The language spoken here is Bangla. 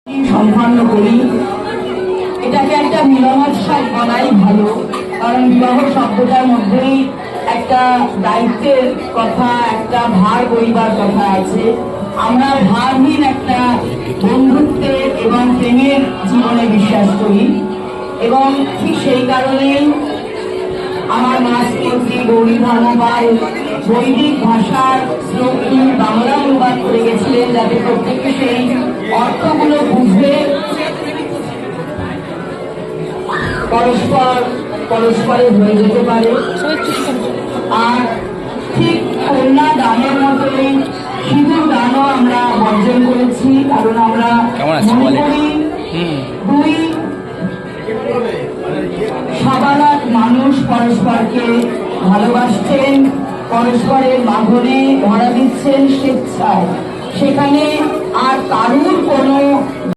সম্পন্ন করি। এটাকে একটা মিলনোৎসব বলাই ভালো, কারণ বিবাহ শব্দটার মধ্যেই একটা দায়িত্বের কথা, একটা ভার বইবার কথা আছে। আমরা ভারহীন একটা বন্ধুত্বের এবং প্রেমের জীবনে বিশ্বাস করি, এবং ঠিক সেই কারণেই আমার মাতৃ গৌরী ধর্মপাল বৈদিক ভাষার শ্লোকটি বাংলা অনুবাদ করে গেছিলেন, যাতে প্রত্যেকে সেই অর্থগুলো বুঝবে, পরস্পরে হয়ে যেতে পারে। আর ঠিক কন্যা দানের মতোই সিঁদুর দানও আমরা বর্জন করেছি, কারণ আমরা মনে করি দুই সবালাত মানুষ পরস্পরকে ভালোবাসছেন, পরস্পরের বাঁধনে ধরা দিচ্ছেন স্বেচ্ছায়, সেখানে আর কারুর কোনো